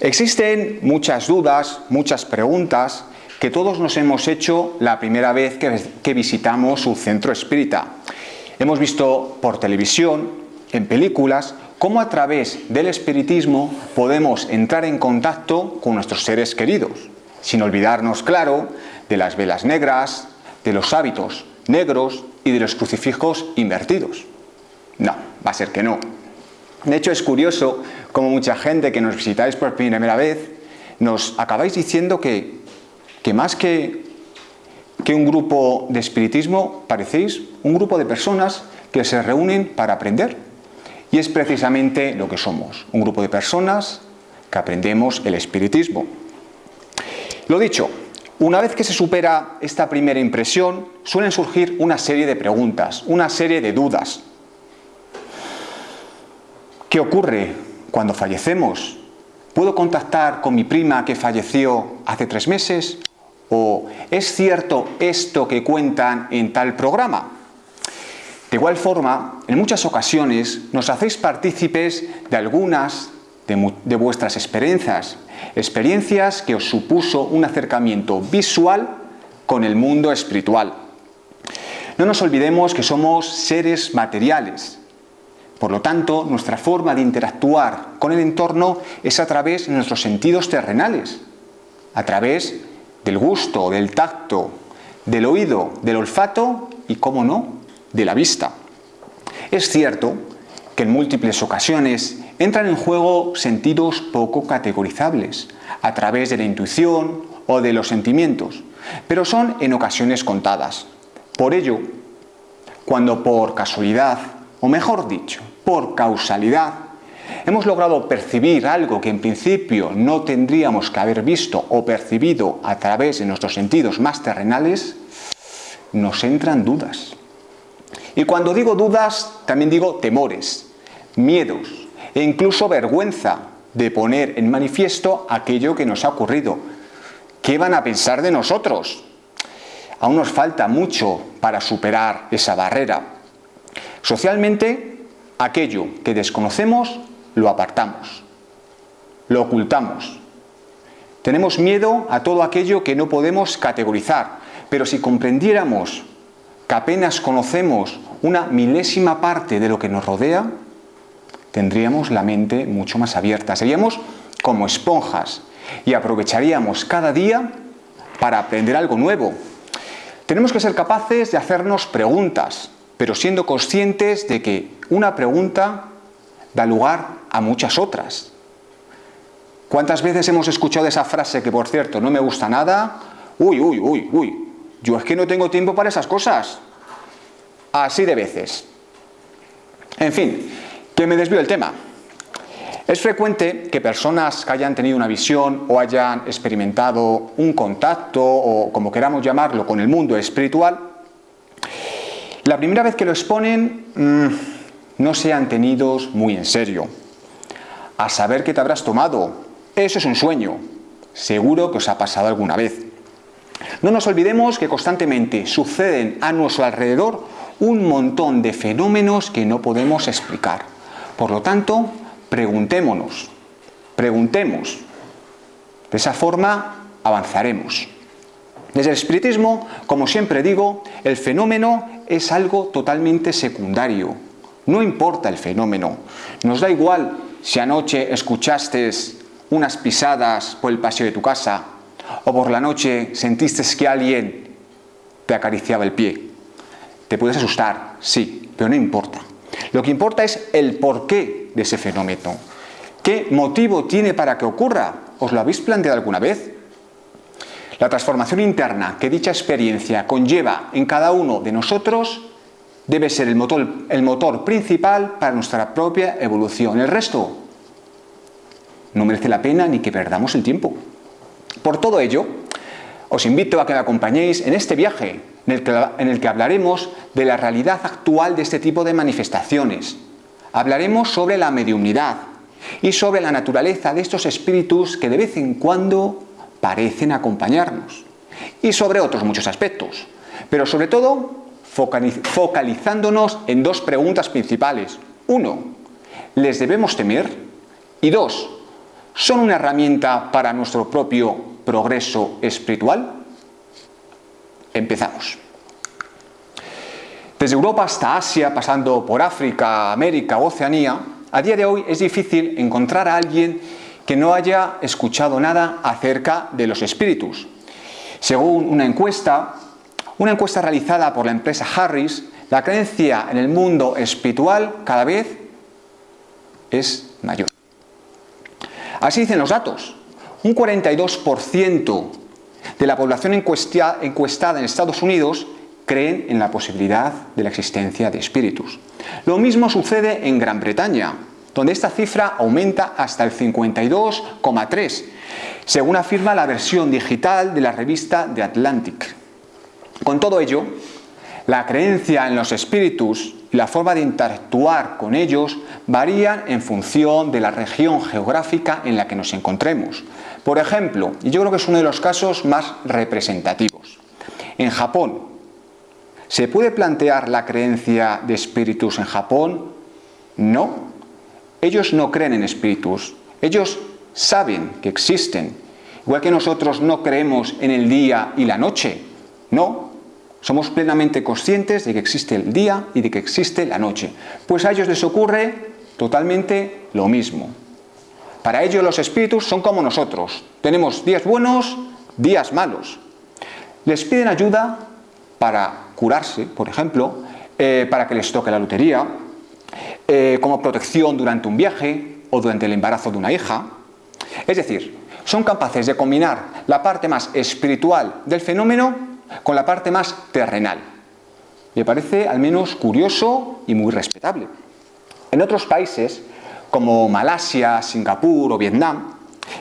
Existen muchas dudas, muchas preguntas que todos nos hemos hecho la primera vez que visitamos un centro espírita. Hemos visto por televisión, en películas, cómo a través del espiritismo podemos entrar en contacto con nuestros seres queridos, sin olvidarnos, claro, de las velas negras, de los hábitos negros y de los crucifijos invertidos. No, va a ser que no. De hecho, es curioso cómo mucha gente que nos visitáis por primera vez nos acabáis diciendo que más que un grupo de espiritismo, parecéis un grupo de personas que se reúnen para aprender. Y es precisamente lo que somos, un grupo de personas que aprendemos el espiritismo. Lo dicho, una vez que se supera esta primera impresión, suelen surgir una serie de preguntas, una serie de dudas. ¿Qué ocurre cuando fallecemos? ¿Puedo contactar con mi prima que falleció hace 3 meses? ¿O es cierto esto que cuentan en tal programa? De igual forma, en muchas ocasiones nos hacéis partícipes de algunas de vuestras experiencias que os supuso un acercamiento visual con el mundo espiritual. No nos olvidemos que somos seres materiales. Por lo tanto, nuestra forma de interactuar con el entorno es a través de nuestros sentidos terrenales, a través del gusto, del tacto, del oído, del olfato y, cómo no, de la vista. Es cierto que en múltiples ocasiones entran en juego sentidos poco categorizables, a través de la intuición o de los sentimientos, pero son en ocasiones contadas. Por ello, cuando por casualidad, o mejor dicho, por causalidad, hemos logrado percibir algo que en principio no tendríamos que haber visto o percibido a través de nuestros sentidos más terrenales, nos entran dudas. Y cuando digo dudas, también digo temores, miedos e incluso vergüenza de poner en manifiesto aquello que nos ha ocurrido. ¿Qué van a pensar de nosotros? Aún nos falta mucho para superar esa barrera. Socialmente, aquello que desconocemos lo apartamos, lo ocultamos. Tenemos miedo a todo aquello que no podemos categorizar, pero si comprendiéramos que apenas conocemos una milésima parte de lo que nos rodea, tendríamos la mente mucho más abierta. Seríamos como esponjas y aprovecharíamos cada día para aprender algo nuevo. Tenemos que ser capaces de hacernos preguntas, pero siendo conscientes de que una pregunta da lugar a muchas otras. ¿Cuántas veces hemos escuchado esa frase que, por cierto, no me gusta nada? Uy, yo es que no tengo tiempo para esas cosas. Así de veces. En fin, que me desvío del tema. Es frecuente que personas que hayan tenido una visión o hayan experimentado un contacto, o como queramos llamarlo, con el mundo espiritual, la primera vez que lo exponen, no sean tenidos muy en serio. A saber qué te habrás tomado. Eso es un sueño. Seguro que os ha pasado alguna vez. No nos olvidemos que constantemente suceden a nuestro alrededor un montón de fenómenos que no podemos explicar. Por lo tanto, preguntemos. De esa forma avanzaremos. Desde el espiritismo, como siempre digo, el fenómeno es algo totalmente secundario. No importa el fenómeno. Nos da igual si anoche escuchaste unas pisadas por el pasillo de tu casa o por la noche sentiste que alguien te acariciaba el pie. Te puedes asustar, sí, pero no importa. Lo que importa es el porqué de ese fenómeno. ¿Qué motivo tiene para que ocurra? ¿Os lo habéis planteado alguna vez? La transformación interna que dicha experiencia conlleva en cada uno de nosotros debe ser el motor principal para nuestra propia evolución. El resto no merece la pena ni que perdamos el tiempo. Por todo ello, os invito a que me acompañéis en este viaje en el que hablaremos de la realidad actual de este tipo de manifestaciones. Hablaremos sobre la mediumnidad y sobre la naturaleza de estos espíritus que de vez en cuando parecen acompañarnos. Y sobre otros muchos aspectos. Pero sobre todo, focalizándonos en 2 preguntas principales. 1, ¿les debemos temer? Y 2, son una herramienta para nuestro propio progreso espiritual? Empezamos. Desde Europa hasta Asia, pasando por África, América, Oceanía, a día de hoy es difícil encontrar a alguien que no haya escuchado nada acerca de los espíritus. Según una encuesta realizada por la empresa Harris, la creencia en el mundo espiritual cada vez es mayor. Así dicen los datos. Un 42% de la población encuestada en Estados Unidos creen en la posibilidad de la existencia de espíritus. Lo mismo sucede en Gran Bretaña, donde esta cifra aumenta hasta el 52,3%, según afirma la versión digital de la revista The Atlantic. Con todo ello, la creencia en los espíritus y la forma de interactuar con ellos varían en función de la región geográfica en la que nos encontremos. Por ejemplo, y yo creo que es uno de los casos más representativos, en Japón, ¿se puede plantear la creencia de espíritus en Japón? No. Ellos no creen en espíritus. Ellos saben que existen. Igual que nosotros no creemos en el día y la noche. No. Somos plenamente conscientes de que existe el día y de que existe la noche. Pues a ellos les ocurre totalmente lo mismo. Para ellos los espíritus son como nosotros. Tenemos días buenos, días malos. Les piden ayuda para curarse, por ejemplo, para que les toque la lotería, como protección durante un viaje o durante el embarazo de una hija. Es decir, son capaces de combinar la parte más espiritual del fenómeno con la parte más terrenal. Me parece al menos curioso y muy respetable. En otros países, como Malasia, Singapur o Vietnam,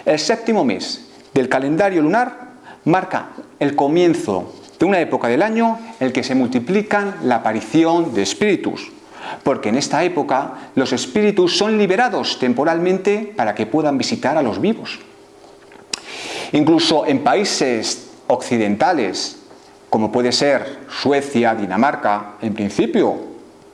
el séptimo mes del calendario lunar marca el comienzo de una época del año en el que se multiplican la aparición de espíritus, porque en esta época los espíritus son liberados temporalmente para que puedan visitar a los vivos. Incluso en países occidentales, como puede ser Suecia, Dinamarca, en principio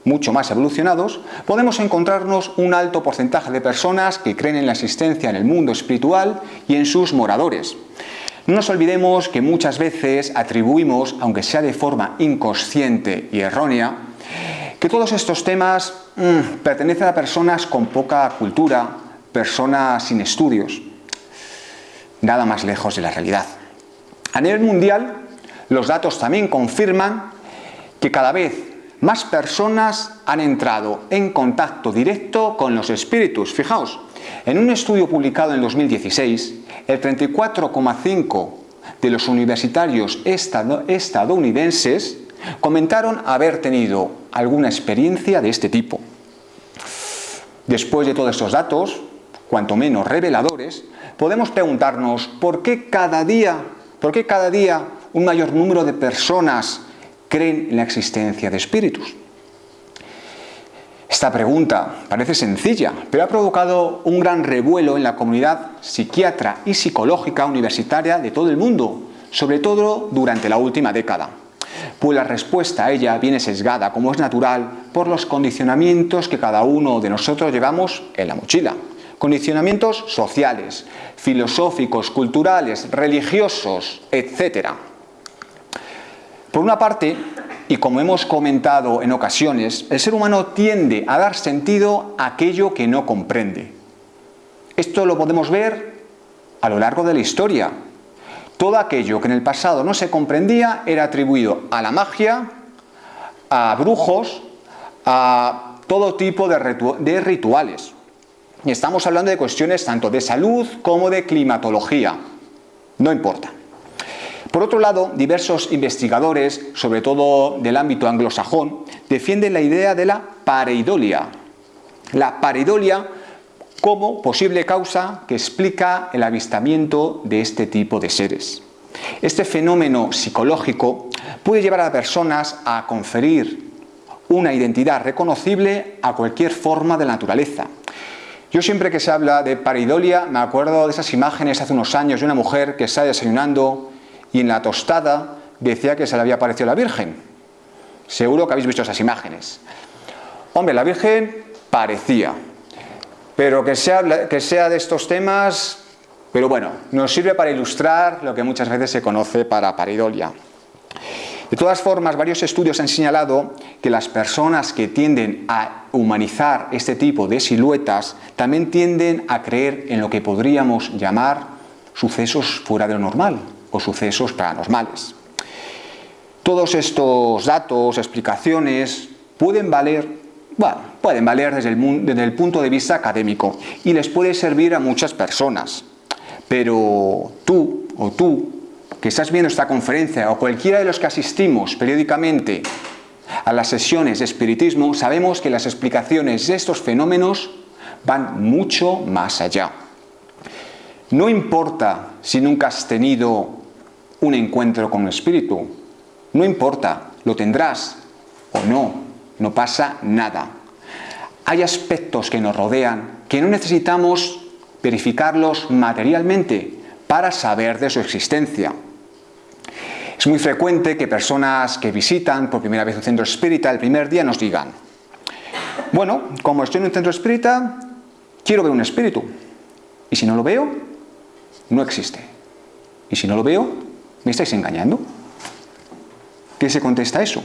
mucho más evolucionados, podemos encontrarnos un alto porcentaje de personas que creen en la existencia en el mundo espiritual y en sus moradores. No nos olvidemos que muchas veces atribuimos, aunque sea de forma inconsciente y errónea, que todos estos temas pertenecen a personas con poca cultura, personas sin estudios. Nada más lejos de la realidad. A nivel mundial, los datos también confirman que cada vez más personas han entrado en contacto directo con los espíritus. Fijaos, en un estudio publicado en 2016, el 34,5% de los universitarios estadounidenses comentaron haber tenido alguna experiencia de este tipo. Después de todos estos datos, cuanto menos reveladores, podemos preguntarnos ¿por qué cada día un mayor número de personas creen en la existencia de espíritus? Esta pregunta parece sencilla, pero ha provocado un gran revuelo en la comunidad psiquiatra y psicológica universitaria de todo el mundo, sobre todo durante la última década. Pues la respuesta a ella viene sesgada, como es natural, por los condicionamientos que cada uno de nosotros llevamos en la mochila. Condicionamientos sociales, filosóficos, culturales, religiosos, etc. Por una parte, y como hemos comentado en ocasiones, el ser humano tiende a dar sentido a aquello que no comprende. Esto lo podemos ver a lo largo de la historia. Todo aquello que en el pasado no se comprendía era atribuido a la magia, a brujos, a todo tipo de rituales. Y estamos hablando de cuestiones tanto de salud como de climatología. No importa. Por otro lado, diversos investigadores, sobre todo del ámbito anglosajón, defienden la idea de la pareidolia. La pareidolia como posible causa que explica el avistamiento de este tipo de seres. Este fenómeno psicológico puede llevar a personas a conferir una identidad reconocible a cualquier forma de la naturaleza. Yo siempre que se habla de pareidolia me acuerdo de esas imágenes hace unos años de una mujer que está desayunando y en la tostada decía que se le había aparecido la Virgen. Seguro que habéis visto esas imágenes. Hombre, la Virgen parecía. pero que sea de estos temas, pero bueno, nos sirve para ilustrar lo que muchas veces se conoce para pareidolia. De todas formas, varios estudios han señalado que las personas que tienden a humanizar este tipo de siluetas también tienden a creer en lo que podríamos llamar sucesos fuera de lo normal o sucesos paranormales. Todos estos datos, explicaciones, pueden valer desde el punto de vista académico y les puede servir a muchas personas. Pero tú que estás viendo esta conferencia o cualquiera de los que asistimos periódicamente a las sesiones de espiritismo, sabemos que las explicaciones de estos fenómenos van mucho más allá. No importa si nunca has tenido un encuentro con un espíritu, no importa, lo tendrás o no pasa nada. Hay aspectos que nos rodean que no necesitamos verificarlos materialmente para saber de su existencia. Es muy frecuente que personas que visitan por primera vez un centro espírita el primer día nos digan: bueno, como estoy en un centro espírita, quiero ver un espíritu. Y si no lo veo, no existe. Y si no lo veo, ¿me estáis engañando? ¿Qué se contesta a eso?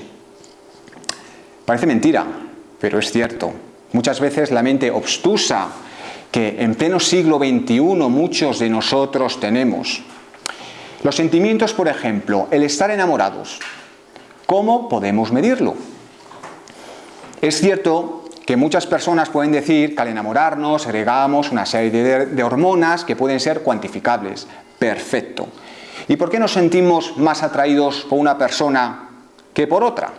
Parece mentira, pero es cierto. Muchas veces la mente obtusa que en pleno siglo XXI muchos de nosotros tenemos. Los sentimientos, por ejemplo, el estar enamorados. ¿Cómo podemos medirlo? Es cierto que muchas personas pueden decir que al enamorarnos agregamos una serie de hormonas que pueden ser cuantificables. Perfecto. ¿Y por qué nos sentimos más atraídos por una persona que por otra?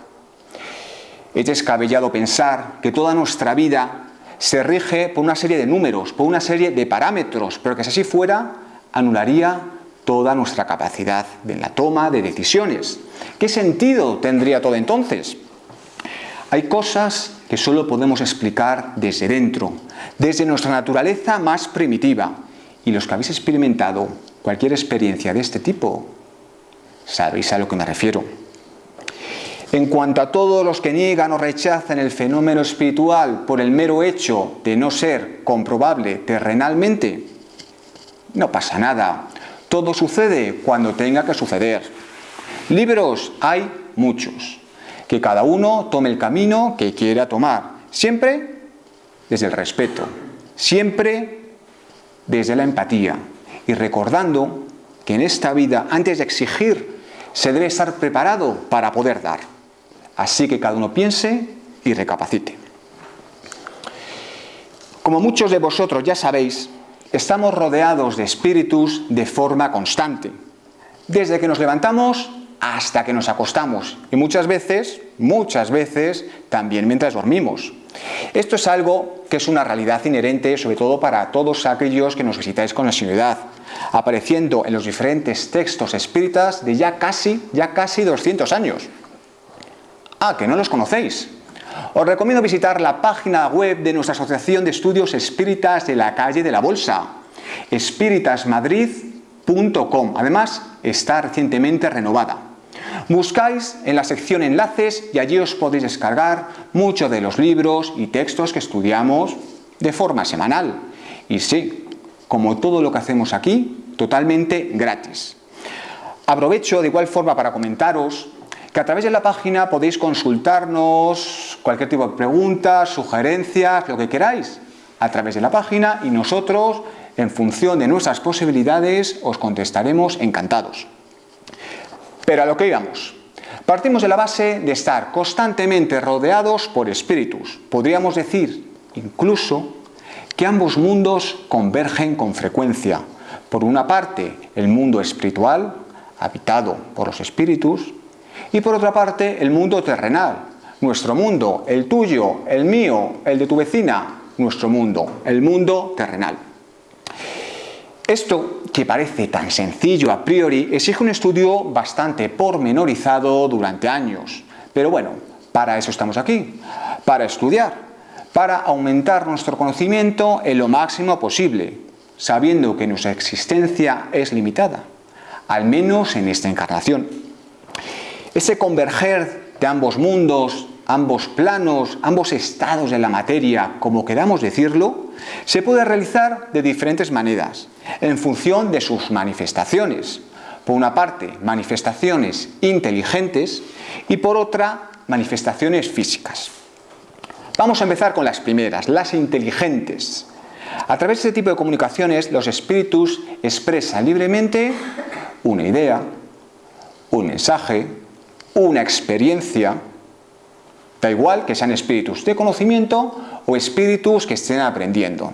Es descabellado pensar que toda nuestra vida se rige por una serie de números, por una serie de parámetros, pero que si así fuera, anularía toda nuestra capacidad de la toma de decisiones. ¿Qué sentido tendría todo entonces? Hay cosas que solo podemos explicar desde dentro, desde nuestra naturaleza más primitiva. Y los que habéis experimentado cualquier experiencia de este tipo, sabéis a lo que me refiero. En cuanto a todos los que niegan o rechazan el fenómeno espiritual por el mero hecho de no ser comprobable terrenalmente, no pasa nada. Todo sucede cuando tenga que suceder. Libros hay muchos. Que cada uno tome el camino que quiera tomar. Siempre desde el respeto. Siempre desde la empatía. Y recordando que en esta vida, antes de exigir, se debe estar preparado para poder dar. Así que cada uno piense y recapacite. Como muchos de vosotros ya sabéis, estamos rodeados de espíritus de forma constante, desde que nos levantamos hasta que nos acostamos, y muchas veces, también mientras dormimos. Esto es algo que es una realidad inherente, sobre todo para todos aquellos que nos visitáis con asiduidad, apareciendo en los diferentes textos espíritas de ya casi 200 años. Ah, ¿que no los conocéis? Os recomiendo visitar la página web de nuestra Asociación de Estudios Espíritas de la Calle de la Bolsa, espiritasmadrid.com. Además, está recientemente renovada. Buscáis en la sección enlaces y allí os podéis descargar muchos de los libros y textos que estudiamos de forma semanal. Y sí, como todo lo que hacemos aquí, totalmente gratis. Aprovecho de igual forma para comentaros que a través de la página podéis consultarnos cualquier tipo de preguntas, sugerencias, lo que queráis, a través de la página, y nosotros, en función de nuestras posibilidades, os contestaremos encantados. Pero a lo que íbamos. Partimos de la base de estar constantemente rodeados por espíritus. Podríamos decir, incluso, que ambos mundos convergen con frecuencia. Por una parte, el mundo espiritual, habitado por los espíritus, y por otra parte, el mundo terrenal, nuestro mundo, el tuyo, el mío, el de tu vecina, nuestro mundo, el mundo terrenal. Esto, que parece tan sencillo a priori, exige un estudio bastante pormenorizado durante años. Pero bueno, para eso estamos aquí, para estudiar, para aumentar nuestro conocimiento en lo máximo posible, sabiendo que nuestra existencia es limitada, al menos en esta encarnación. Ese converger de ambos mundos ambos planos, ambos estados de la materia, como queramos decirlo, se puede realizar de diferentes maneras, en función de sus manifestaciones. Por una parte, manifestaciones inteligentes y por otra, manifestaciones físicas. Vamos a empezar con las primeras, las inteligentes. A través de este tipo de comunicaciones, los espíritus expresan libremente una idea, un mensaje, una experiencia. Da igual que sean espíritus de conocimiento o espíritus que estén aprendiendo.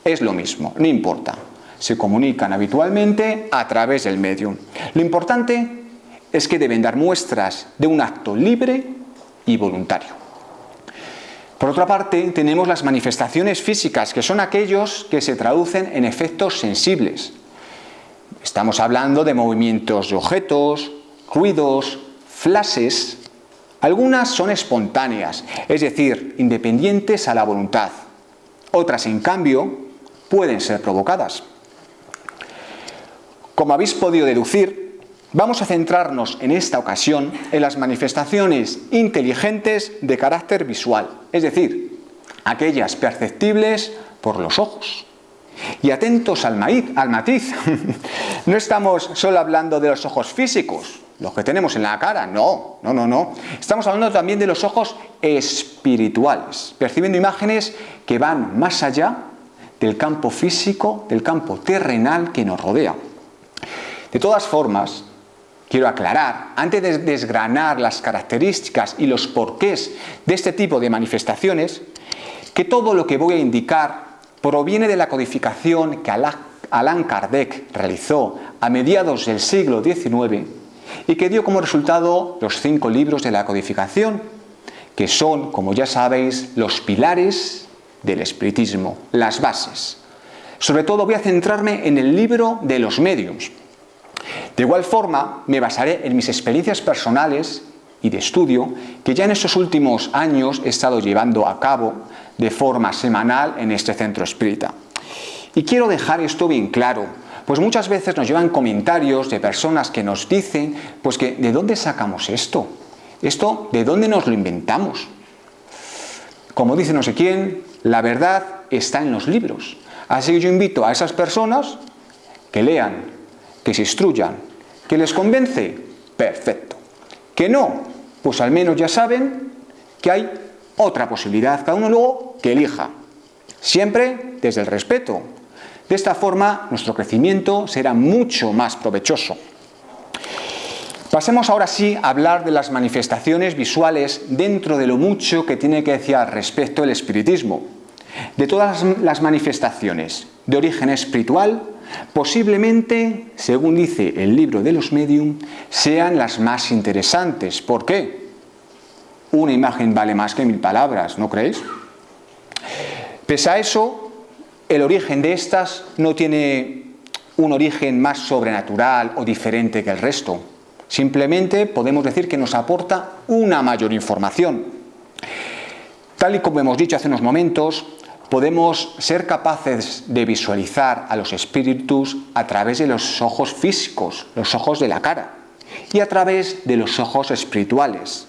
Es lo mismo, no importa. Se comunican habitualmente a través del medium. Lo importante es que deben dar muestras de un acto libre y voluntario. Por otra parte, tenemos las manifestaciones físicas, que son aquellos que se traducen en efectos sensibles. Estamos hablando de movimientos de objetos, ruidos, flashes. Algunas son espontáneas, es decir, independientes a la voluntad. Otras, en cambio, pueden ser provocadas. Como habéis podido deducir, vamos a centrarnos en esta ocasión en las manifestaciones inteligentes de carácter visual, es decir, aquellas perceptibles por los ojos. Y atentos al matiz, no estamos solo hablando de los ojos físicos, los que tenemos en la cara, no. Estamos hablando también de los ojos espirituales, percibiendo imágenes que van más allá del campo físico, del campo terrenal que nos rodea. De todas formas, quiero aclarar, antes de desgranar las características y los porqués de este tipo de manifestaciones, que todo lo que voy a indicar proviene de la codificación que Allan Kardec realizó a mediados del siglo XIX y que dio como resultado los 5 libros de la codificación, que son, como ya sabéis, los pilares del espiritismo, las bases. Sobre todo voy a centrarme en el libro de los médiums. De igual forma, me basaré en mis experiencias personales y de estudio que ya en estos últimos años he estado llevando a cabo de forma semanal en este centro espírita. Y quiero dejar esto bien claro, pues muchas veces nos llevan comentarios de personas que nos dicen, pues que ¿de dónde sacamos esto? ¿Esto de dónde nos lo inventamos? Como dice no sé quién, la verdad está en los libros. Así que yo invito a esas personas que lean, que se instruyan, que les convence, perfecto. Que no, pues al menos ya saben que hay otra posibilidad, cada uno luego que elija, siempre desde el respeto. De esta forma nuestro crecimiento será mucho más provechoso. Pasemos ahora sí a hablar de las manifestaciones visuales dentro de lo mucho que tiene que decir al respecto el espiritismo. De todas las manifestaciones de origen espiritual, posiblemente, según dice el libro de los médium, sean las más interesantes. ¿Por qué? Una imagen vale más que 1000 palabras, ¿no creéis? Pese a eso, el origen de estas no tiene un origen más sobrenatural o diferente que el resto. Simplemente podemos decir que nos aporta una mayor información. Tal y como hemos dicho hace unos momentos, podemos ser capaces de visualizar a los espíritus a través de los ojos físicos, los ojos de la cara, y a través de los ojos espirituales.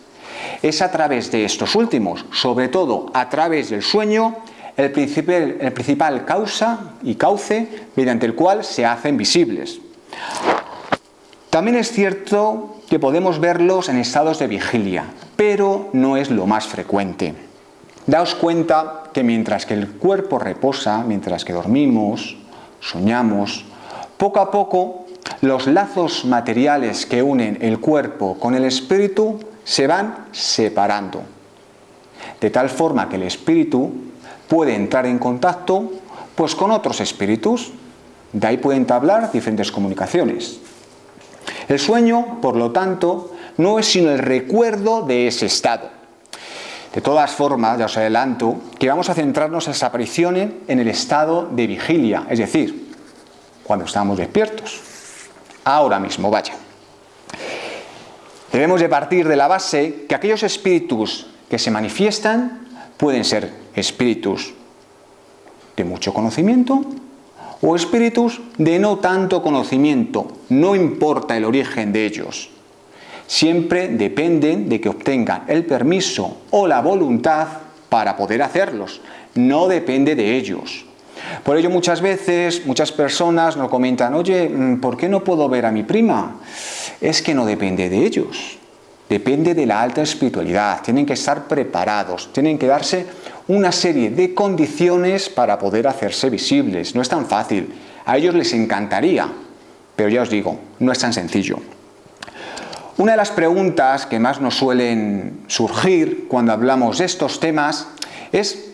Es a través de estos últimos, sobre todo a través del sueño, el principal causa y cauce mediante el cual se hacen visibles. También es cierto que podemos verlos en estados de vigilia, pero no es lo más frecuente. Daos cuenta que mientras que el cuerpo reposa, mientras que dormimos, soñamos, poco a poco los lazos materiales que unen el cuerpo con el espíritu se van separando. De tal forma que el espíritu puede entrar en contacto pues, con otros espíritus. De ahí pueden entablar diferentes comunicaciones. El sueño, por lo tanto, no es sino el recuerdo de ese estado. De todas formas, ya os adelanto que vamos a centrarnos en las apariciones en el estado de vigilia, es decir, cuando estamos despiertos. Ahora mismo, vaya. Debemos de partir de la base que aquellos espíritus que se manifiestan pueden ser espíritus de mucho conocimiento o espíritus de no tanto conocimiento, no importa el origen de ellos. siempre dependen de que obtengan el permiso o la voluntad para poder hacerlos. No depende de ellos. Por ello muchas veces, muchas personas nos comentan, oye, ¿por qué no puedo ver a mi prima? Es que no depende de ellos. Depende de la alta espiritualidad. Tienen que estar preparados, tienen que darse una serie de condiciones para poder hacerse visibles. No es tan fácil. A ellos les encantaría, pero ya os digo, no es tan sencillo. Una de las preguntas que más nos suelen surgir cuando hablamos de estos temas es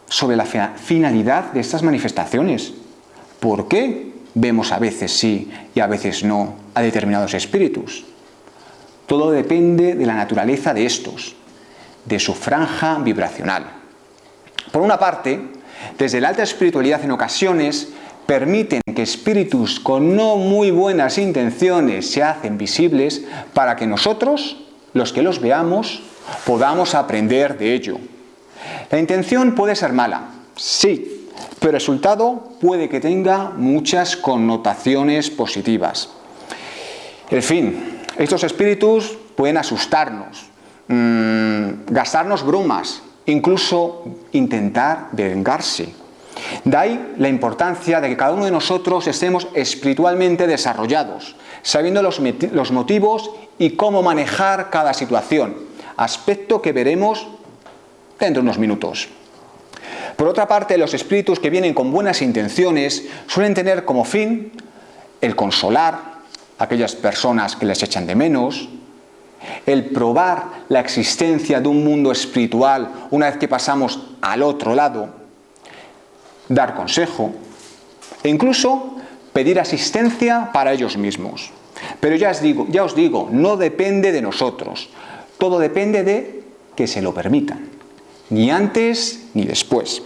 sobre la finalidad de estas manifestaciones. ¿Por qué vemos a veces sí y a veces no a determinados espíritus? Todo depende de la naturaleza de estos, de su franja vibracional. Por una parte, desde la alta espiritualidad en ocasiones permiten que espíritus con no muy buenas intenciones se hacen visibles para que nosotros, los que los veamos, podamos aprender de ello. La intención puede ser mala, sí, pero el resultado puede que tenga muchas connotaciones positivas. En fin, estos espíritus pueden asustarnos, gastarnos bromas, incluso intentar vengarse. De ahí la importancia de que cada uno de nosotros estemos espiritualmente desarrollados, sabiendo los motivos y cómo manejar cada situación, aspecto que veremos dentro de unos minutos. Por otra parte, los espíritus que vienen con buenas intenciones suelen tener como fin el consolar a aquellas personas que les echan de menos, el probar la existencia de un mundo espiritual una vez que pasamos al otro lado, dar consejo e incluso pedir asistencia para ellos mismos. Pero ya os digo, no depende de nosotros, todo depende de que se lo permitan, ni antes ni después.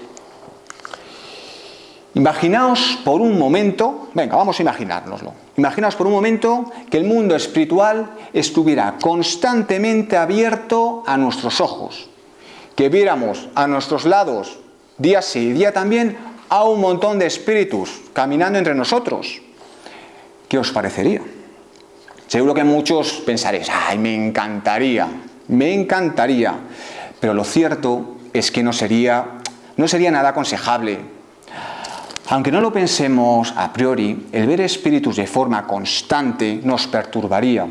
Imaginaos por un momento, vamos a imaginárnoslo, imaginaos por un momento que el mundo espiritual estuviera constantemente abierto a nuestros ojos, que viéramos a nuestros lados, día sí y día también, a un montón de espíritus caminando entre nosotros. ¿Qué os parecería? Seguro que muchos pensaréis, ¡ay, me encantaría! Pero lo cierto es que no sería nada aconsejable. Aunque no lo pensemos a priori, el ver espíritus de forma constante nos perturbaría,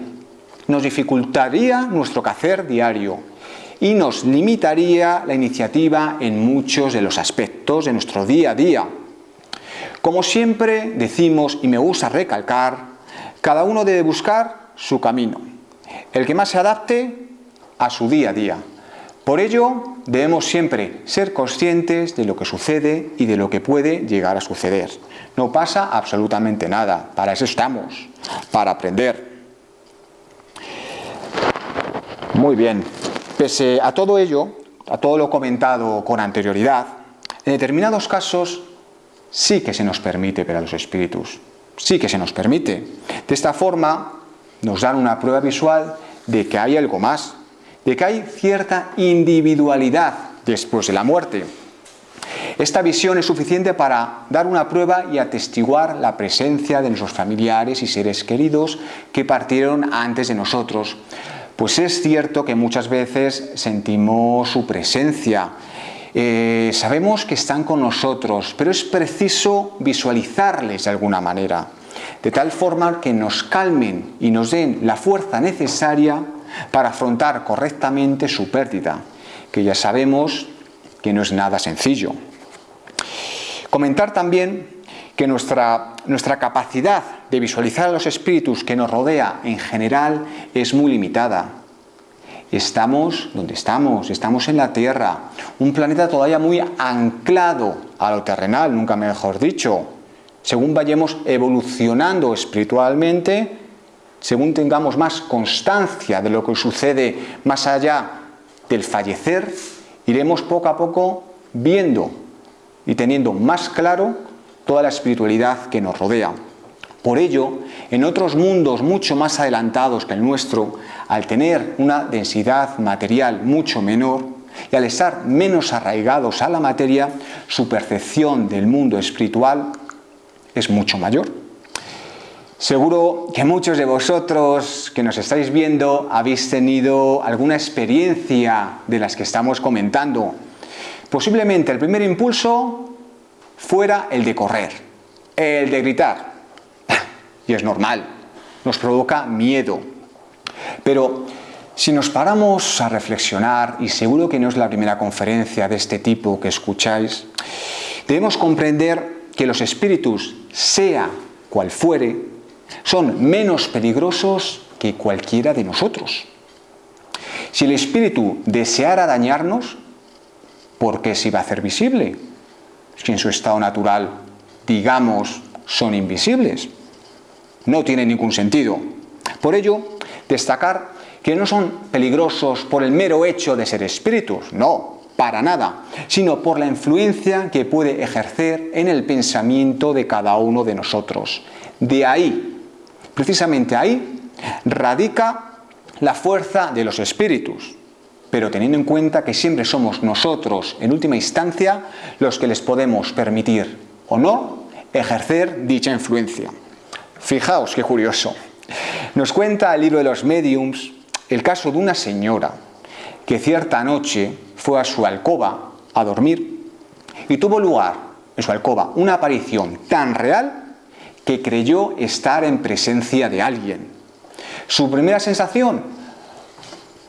nos dificultaría nuestro quehacer diario y nos limitaría la iniciativa en muchos de los aspectos de nuestro día a día. Como siempre decimos, y me gusta recalcar, cada uno debe buscar su camino, el que más se adapte a su día a día. Por ello, debemos siempre ser conscientes de lo que sucede y de lo que puede llegar a suceder. No pasa absolutamente nada, para eso estamos, para aprender. Muy bien, pese a todo ello, a todo lo comentado con anterioridad, en determinados casos sí que se nos permite ver a los espíritus, sí que se nos permite. De esta forma nos dan una prueba visual de que hay algo más, de que hay cierta individualidad después de la muerte. Esta visión es suficiente para dar una prueba y atestiguar la presencia de nuestros familiares y seres queridos que partieron antes de nosotros. Pues es cierto que muchas veces sentimos su presencia, sabemos que están con nosotros, pero es preciso visualizarles de alguna manera, de tal forma que nos calmen y nos den la fuerza necesaria para afrontar correctamente su pérdida, que ya sabemos que no es nada sencillo. Comentar también que nuestra capacidad de visualizar a los espíritus que nos rodea en general es muy limitada. Estamos donde estamos en la Tierra, un planeta todavía muy anclado a lo terrenal, nunca mejor dicho. Según vayamos evolucionando espiritualmente, según tengamos más constancia de lo que sucede más allá del fallecer, iremos poco a poco viendo y teniendo más claro toda la espiritualidad que nos rodea. Por ello, en otros mundos mucho más adelantados que el nuestro, al tener una densidad material mucho menor y al estar menos arraigados a la materia, su percepción del mundo espiritual es mucho mayor. Seguro que muchos de vosotros que nos estáis viendo habéis tenido alguna experiencia de las que estamos comentando. Posiblemente el primer impulso fuera el de correr, el de gritar. Y es normal, nos provoca miedo. Pero si nos paramos a reflexionar, y seguro que no es la primera conferencia de este tipo que escucháis, debemos comprender que los espíritus, sea cual fuere, son menos peligrosos que cualquiera de nosotros. Si el espíritu deseara dañarnos, ¿por qué se iba a hacer visible? Si en su estado natural, digamos, son invisibles. No tiene ningún sentido. Por ello, destacar que no son peligrosos por el mero hecho de ser espíritus, no, para nada, sino por la influencia que puede ejercer en el pensamiento de cada uno de nosotros. De ahí, precisamente ahí, radica la fuerza de los espíritus, pero teniendo en cuenta que siempre somos nosotros, en última instancia, los que les podemos permitir o no ejercer dicha influencia. Fijaos qué curioso. Nos cuenta el libro de los médiums el caso de una señora que cierta noche fue a su alcoba a dormir y tuvo lugar en su alcoba una aparición tan real que creyó estar en presencia de alguien. Su primera sensación,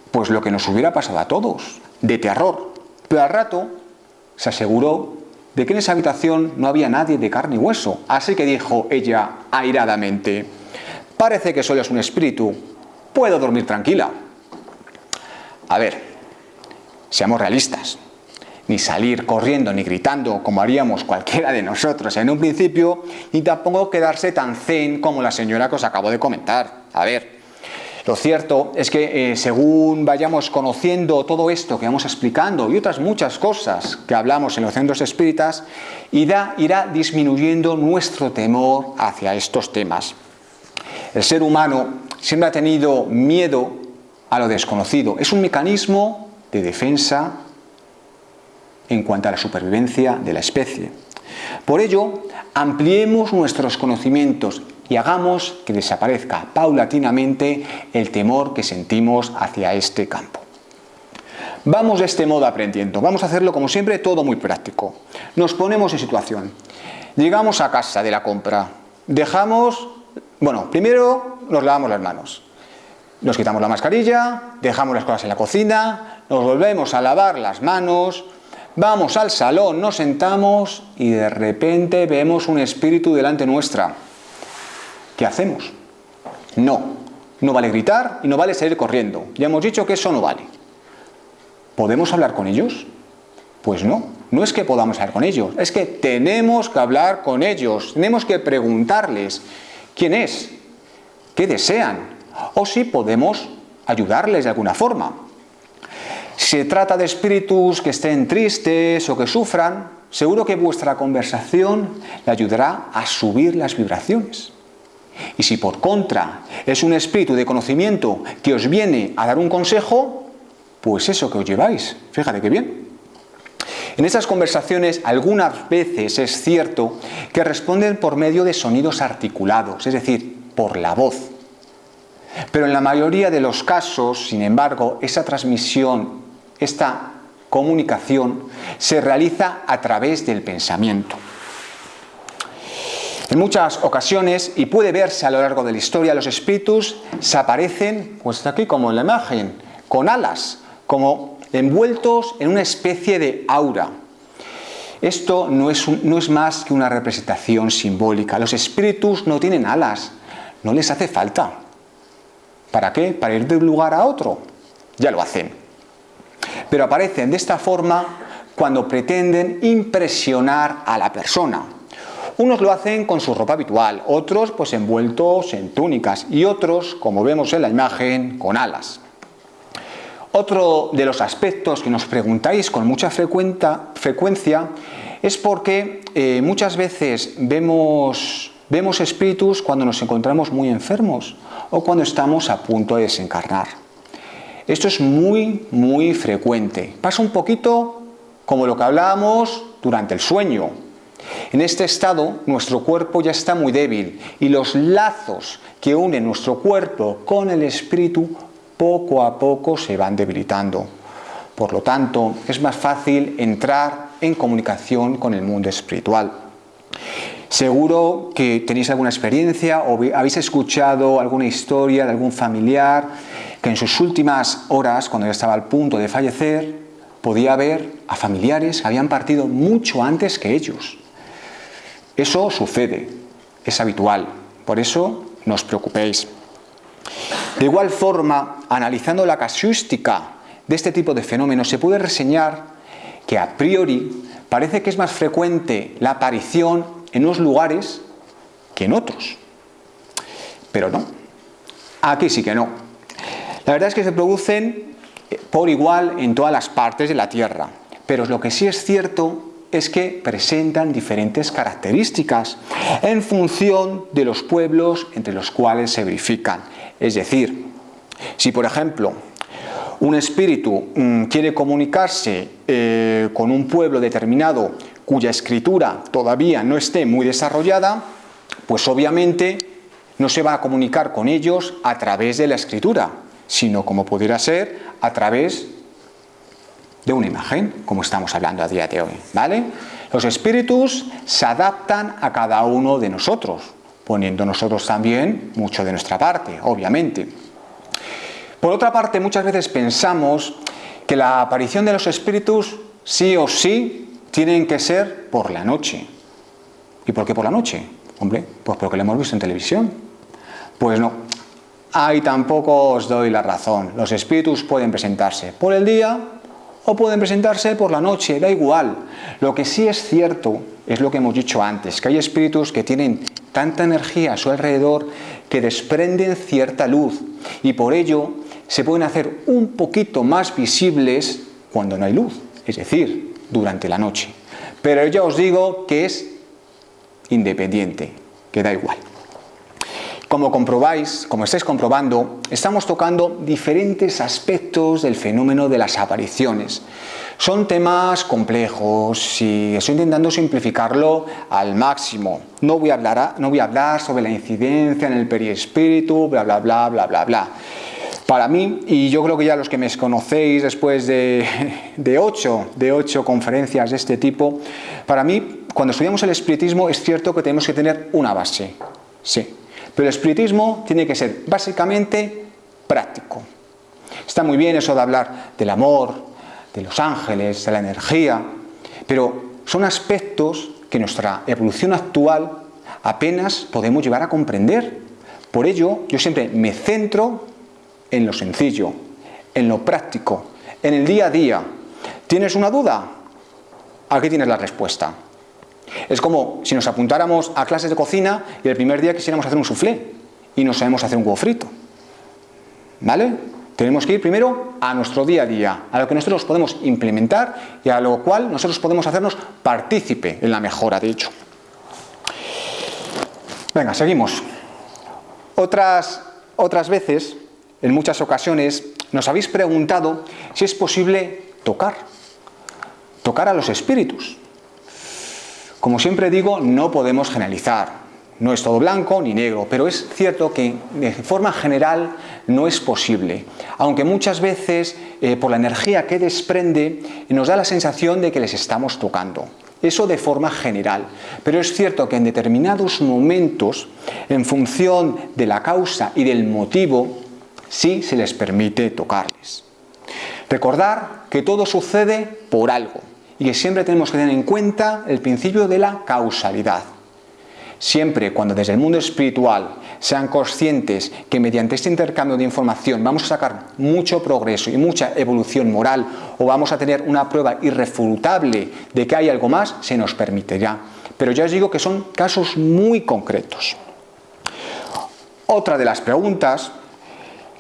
pues lo que nos hubiera pasado a todos, de terror. Pero al rato se aseguró de que en esa habitación no había nadie de carne y hueso. Así que dijo ella airadamente: parece que solo es un espíritu, puedo dormir tranquila. A ver, seamos realistas. Ni salir corriendo ni gritando como haríamos cualquiera de nosotros en un principio, ni tampoco quedarse tan zen como la señora que os acabo de comentar. A ver, lo cierto es que según vayamos conociendo todo esto que vamos explicando y otras muchas cosas que hablamos en los centros espíritas, irá disminuyendo nuestro temor hacia estos temas. El ser humano siempre ha tenido miedo a lo desconocido. Es un mecanismo de defensa en cuanto a la supervivencia de la especie. Por ello, ampliemos nuestros conocimientos y hagamos que desaparezca paulatinamente el temor que sentimos hacia este campo. Vamos de este modo aprendiendo. Vamos a hacerlo como siempre, todo muy práctico. Nos ponemos en situación. Llegamos a casa de la compra. Primero nos lavamos las manos. Nos quitamos la mascarilla, dejamos las cosas en la cocina, nos volvemos a lavar las manos. Vamos al salón, nos sentamos y de repente vemos un espíritu delante nuestra. ¿Qué hacemos? No vale gritar y no vale salir corriendo. Ya hemos dicho que eso no vale. ¿Podemos hablar con ellos? Pues no es que podamos hablar con ellos, es que tenemos que hablar con ellos, tenemos que preguntarles quién es, qué desean, o si podemos ayudarles de alguna forma. Si se trata de espíritus que estén tristes o que sufran, seguro que vuestra conversación le ayudará a subir las vibraciones. Y si por contra es un espíritu de conocimiento que os viene a dar un consejo, pues eso que os lleváis, fíjate qué bien. En estas conversaciones algunas veces es cierto que responden por medio de sonidos articulados, es decir, por la voz. Pero en la mayoría de los casos, sin embargo, esa transmisión, esta comunicación se realiza a través del pensamiento. En muchas ocasiones, y puede verse a lo largo de la historia, los espíritus se aparecen, pues aquí como en la imagen, con alas, como envueltos en una especie de aura. Esto no es más que una representación simbólica. Los espíritus no tienen alas, no les hace falta. ¿Para qué? Para ir de un lugar a otro. Ya lo hacen. Pero aparecen de esta forma cuando pretenden impresionar a la persona. Unos lo hacen con su ropa habitual, otros pues envueltos en túnicas y otros, como vemos en la imagen, con alas. Otro de los aspectos que nos preguntáis con mucha frecuencia es porque muchas veces vemos espíritus cuando nos encontramos muy enfermos o cuando estamos a punto de desencarnar. Esto es muy frecuente. Pasa un poquito como lo que hablábamos durante el sueño. En este estado, nuestro cuerpo ya está muy débil y los lazos que unen nuestro cuerpo con el espíritu poco a poco se van debilitando. Por lo tanto, es más fácil entrar en comunicación con el mundo espiritual. Seguro que tenéis alguna experiencia o habéis escuchado alguna historia de algún familiar que en sus últimas horas, cuando ya estaba al punto de fallecer, podía ver a familiares que habían partido mucho antes que ellos. Eso sucede, es habitual, por eso no os preocupéis. De igual forma, analizando la casuística de este tipo de fenómenos, se puede reseñar que a priori parece que es más frecuente la aparición en unos lugares que en otros. Pero no, aquí sí que no. La verdad es que se producen por igual en todas las partes de la Tierra, pero lo que sí es cierto es que presentan diferentes características en función de los pueblos entre los cuales se verifican. Es decir, si por ejemplo un espíritu quiere comunicarse con un pueblo determinado cuya escritura todavía no esté muy desarrollada, pues obviamente no se va a comunicar con ellos a través de la escritura, sino como pudiera ser a través de una imagen, como estamos hablando a día de hoy, ¿vale? Los espíritus se adaptan a cada uno de nosotros, poniendo nosotros también mucho de nuestra parte, obviamente. Por otra parte, muchas veces pensamos que la aparición de los espíritus sí o sí tienen que ser por la noche. ¿Y por qué por la noche? Hombre, pues porque lo hemos visto en televisión. Pues no, ahí tampoco os doy la razón. Los espíritus pueden presentarse por el día o pueden presentarse por la noche, da igual. Lo que sí es cierto es lo que hemos dicho antes, que hay espíritus que tienen tanta energía a su alrededor que desprenden cierta luz y por ello se pueden hacer un poquito más visibles cuando no hay luz, es decir, durante la noche. Pero ya os digo que es independiente, que da igual. Como comprobáis, como estáis comprobando, estamos tocando diferentes aspectos del fenómeno de las apariciones. Son temas complejos y estoy intentando simplificarlo al máximo. No voy a hablar sobre la incidencia en el periespíritu, bla, bla, bla, bla, bla, bla. Para mí, y yo creo que ya los que me conocéis después de ocho conferencias de este tipo, para mí, cuando estudiamos el espiritismo, es cierto que tenemos que tener una base, sí. Pero el espiritismo tiene que ser básicamente práctico. Está muy bien eso de hablar del amor, de los ángeles, de la energía, pero son aspectos que nuestra evolución actual apenas podemos llegar a comprender. Por ello, yo siempre me centro en lo sencillo, en lo práctico, en el día a día. ¿Tienes una duda? Aquí tienes la respuesta. Es como si nos apuntáramos a clases de cocina y el primer día quisiéramos hacer un soufflé y no sabemos hacer un huevo frito. ¿Vale? Tenemos que ir primero a nuestro día a día, a lo que nosotros podemos implementar y a lo cual nosotros podemos hacernos partícipe en la mejora, de hecho. Venga, seguimos. Otras veces, en muchas ocasiones, nos habéis preguntado si es posible tocar a los espíritus. Como siempre digo, no podemos generalizar. No es todo blanco ni negro, pero es cierto que de forma general no es posible. Aunque muchas veces, por la energía que desprende, nos da la sensación de que les estamos tocando. Eso de forma general. Pero es cierto que en determinados momentos, en función de la causa y del motivo, sí se les permite tocarles. Recordar que todo sucede por algo. Y que siempre tenemos que tener en cuenta el principio de la causalidad. Siempre cuando desde el mundo espiritual sean conscientes que mediante este intercambio de información vamos a sacar mucho progreso y mucha evolución moral o vamos a tener una prueba irrefutable de que hay algo más, se nos permitirá. Pero ya os digo que son casos muy concretos. Otra de las preguntas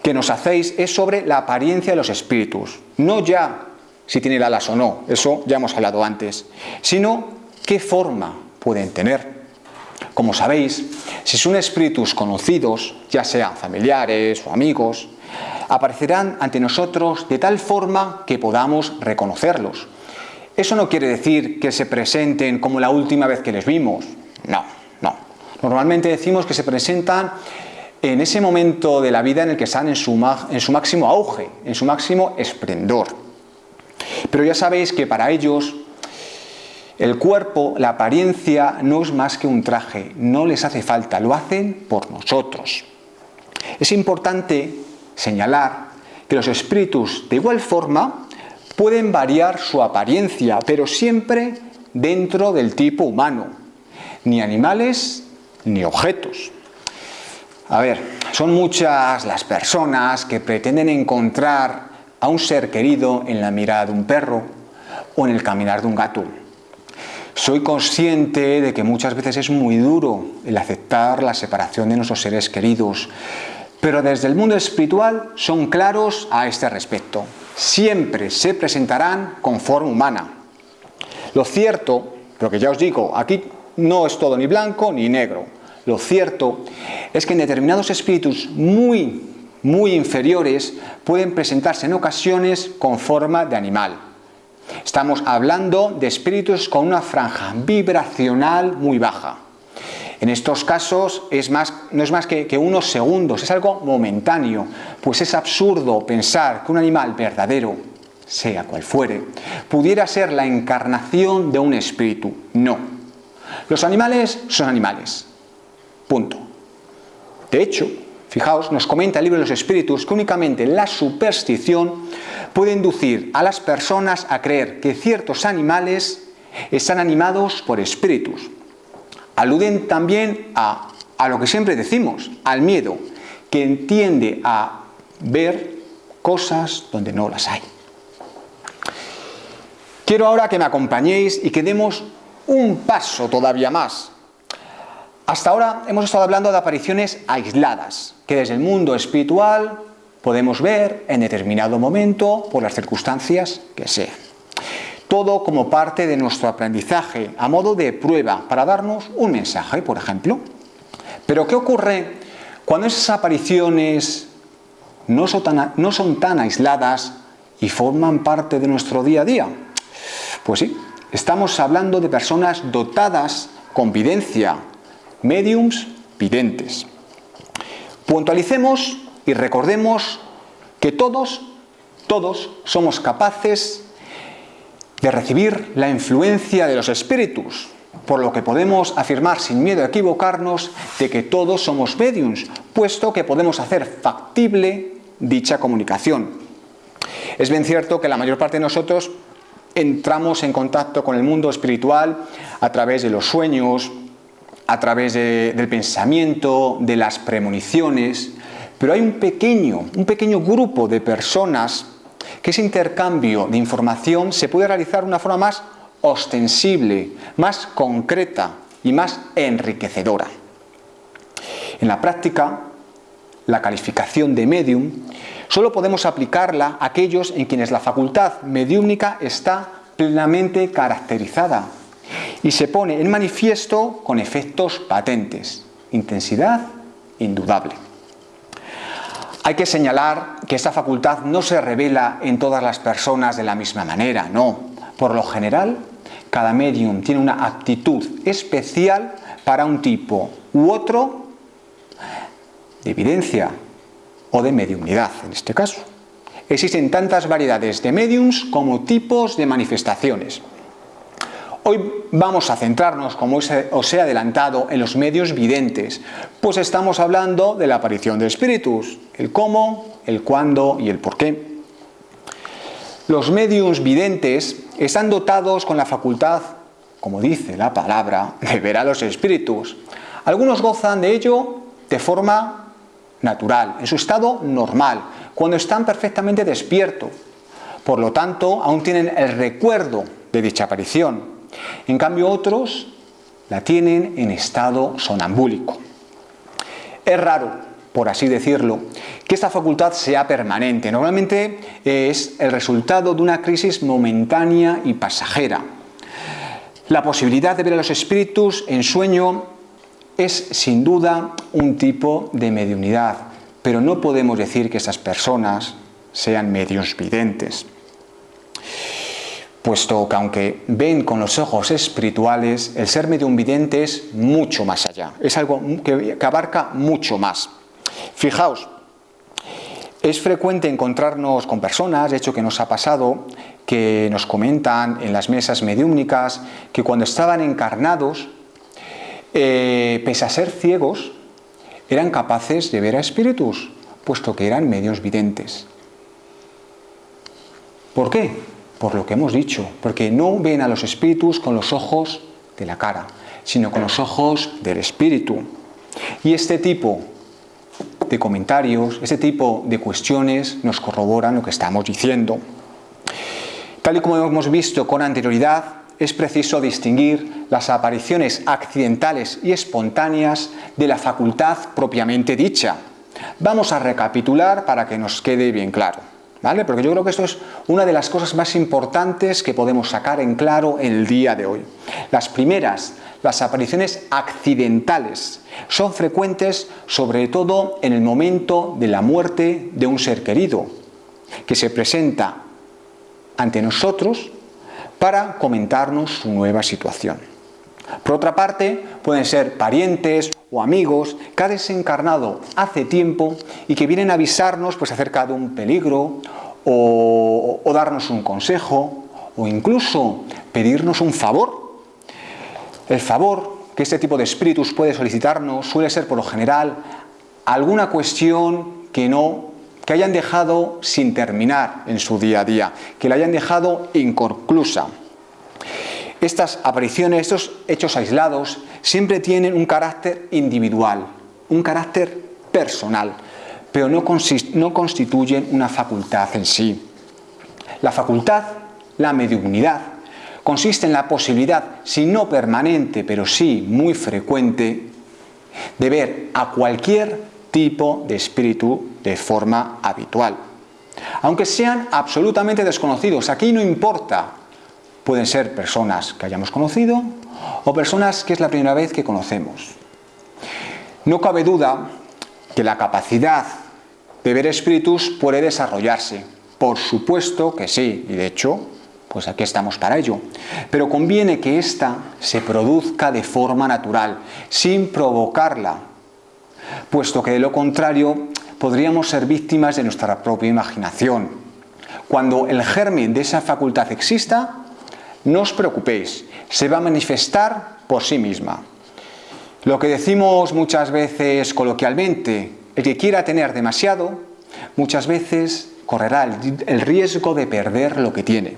que nos hacéis es sobre la apariencia de los espíritus. No ya si tienen alas o no, eso ya hemos hablado antes, sino qué forma pueden tener. Como sabéis, si son espíritus conocidos, ya sean familiares o amigos, aparecerán ante nosotros de tal forma que podamos reconocerlos. Eso no quiere decir que se presenten como la última vez que les vimos. No. Normalmente decimos que se presentan en ese momento de la vida en el que están en su máximo auge, en su máximo esplendor. Pero ya sabéis que para ellos el cuerpo, la apariencia, no es más que un traje, no les hace falta, lo hacen por nosotros. Es importante señalar que los espíritus, de igual forma, pueden variar su apariencia, pero siempre dentro del tipo humano, ni animales ni objetos. A ver, son muchas las personas que pretenden encontrar a un ser querido en la mirada de un perro o en el caminar de un gato. Soy consciente de que muchas veces es muy duro el aceptar la separación de nuestros seres queridos, pero desde el mundo espiritual son claros a este respecto. Siempre se presentarán con forma humana. Lo cierto, lo que ya os digo, aquí no es todo ni blanco ni negro. Lo cierto es que en determinados espíritus muy inferiores pueden presentarse en ocasiones con forma de animal. Estamos hablando de espíritus con una franja vibracional muy baja. En estos casos no es más que unos segundos, es algo momentáneo, pues es absurdo pensar que un animal verdadero, sea cual fuere, pudiera ser la encarnación de un espíritu. No. Los animales son animales. Punto. De hecho, fijaos, nos comenta el libro de los espíritus que únicamente la superstición puede inducir a las personas a creer que ciertos animales están animados por espíritus. Aluden también a lo que siempre decimos, al miedo, que tiende a ver cosas donde no las hay. Quiero ahora que me acompañéis y que demos un paso todavía más. Hasta ahora hemos estado hablando de apariciones aisladas, que desde el mundo espiritual podemos ver en determinado momento por las circunstancias que sean. Todo como parte de nuestro aprendizaje, a modo de prueba, para darnos un mensaje, por ejemplo. Pero ¿qué ocurre cuando esas apariciones no son tan aisladas y forman parte de nuestro día a día? Pues sí, estamos hablando de personas dotadas con videncia, médiums videntes. Puntualicemos y recordemos que todos somos capaces de recibir la influencia de los espíritus, por lo que podemos afirmar sin miedo a equivocarnos de que todos somos médiums, puesto que podemos hacer factible dicha comunicación. Es bien cierto que la mayor parte de nosotros entramos en contacto con el mundo espiritual a través de los sueños, a través del pensamiento, de las premoniciones, pero hay un pequeño grupo de personas que ese intercambio de información se puede realizar de una forma más ostensible, más concreta y más enriquecedora. En la práctica, la calificación de medium solo podemos aplicarla a aquellos en quienes la facultad mediúmnica está plenamente caracterizada y se pone en manifiesto con efectos patentes, intensidad indudable. Hay que señalar que esta facultad no se revela en todas las personas de la misma manera, no. Por lo general, cada medium tiene una aptitud especial para un tipo u otro de evidencia o de mediumnidad, en este caso. Existen tantas variedades de mediums como tipos de manifestaciones. Hoy vamos a centrarnos, como os he adelantado, en los medios videntes, pues estamos hablando de la aparición de espíritus, el cómo, el cuándo y el por qué. Los medios videntes están dotados con la facultad, como dice la palabra, de ver a los espíritus. Algunos gozan de ello de forma natural, en su estado normal, cuando están perfectamente despiertos. Por lo tanto, aún tienen el recuerdo de dicha aparición. En cambio, otros la tienen en estado sonambúlico. Es raro, por así decirlo, que esta facultad sea permanente. Normalmente es el resultado de una crisis momentánea y pasajera. La posibilidad de ver a los espíritus en sueño es sin duda un tipo de mediunidad, pero no podemos decir que esas personas sean medios videntes. puesto que aunque ven con los ojos espirituales, el ser medium vidente es mucho más allá, es algo que abarca mucho más. Fijaos, es frecuente encontrarnos con personas, de hecho que nos ha pasado, que nos comentan en las mesas mediúmnicas que cuando estaban encarnados, pese a ser ciegos, eran capaces de ver a espíritus, puesto que eran medios videntes. ¿Por qué? Por lo que hemos dicho, porque no ven a los espíritus con los ojos de la cara, sino con los ojos del espíritu. Y este tipo de comentarios, este tipo de cuestiones nos corroboran lo que estamos diciendo. Tal y como hemos visto con anterioridad, es preciso distinguir las apariciones accidentales y espontáneas de la facultad propiamente dicha. Vamos a recapitular para que nos quede bien claro, ¿vale? Porque yo creo que esto es una de las cosas más importantes que podemos sacar en claro en el día de hoy. Las primeras, las apariciones accidentales, son frecuentes sobre todo en el momento de la muerte de un ser querido, que se presenta ante nosotros para comentarnos su nueva situación. Por otra parte, pueden ser parientes o amigos que han desencarnado hace tiempo y que vienen a avisarnos pues, acerca de un peligro o darnos un consejo o incluso pedirnos un favor. El favor que este tipo de espíritus puede solicitarnos suele ser por lo general alguna cuestión que hayan dejado sin terminar en su día a día, que la hayan dejado inconclusa. Estas apariciones, estos hechos aislados, siempre tienen un carácter individual, un carácter personal, pero no constituyen una facultad en sí. La facultad, la mediunidad, consiste en la posibilidad, si no permanente, pero sí muy frecuente, de ver a cualquier tipo de espíritu de forma habitual. Aunque sean absolutamente desconocidos, aquí no importa. Pueden ser personas que hayamos conocido o personas que es la primera vez que conocemos. No cabe duda que la capacidad de ver espíritus puede desarrollarse. Por supuesto que sí, y de hecho, pues aquí estamos para ello. Pero conviene que ésta se produzca de forma natural, sin provocarla, puesto que de lo contrario podríamos ser víctimas de nuestra propia imaginación. Cuando el germen de esa facultad exista, no os preocupéis, se va a manifestar por sí misma. Lo que decimos muchas veces coloquialmente, el que quiera tener demasiado, muchas veces correrá el riesgo de perder lo que tiene.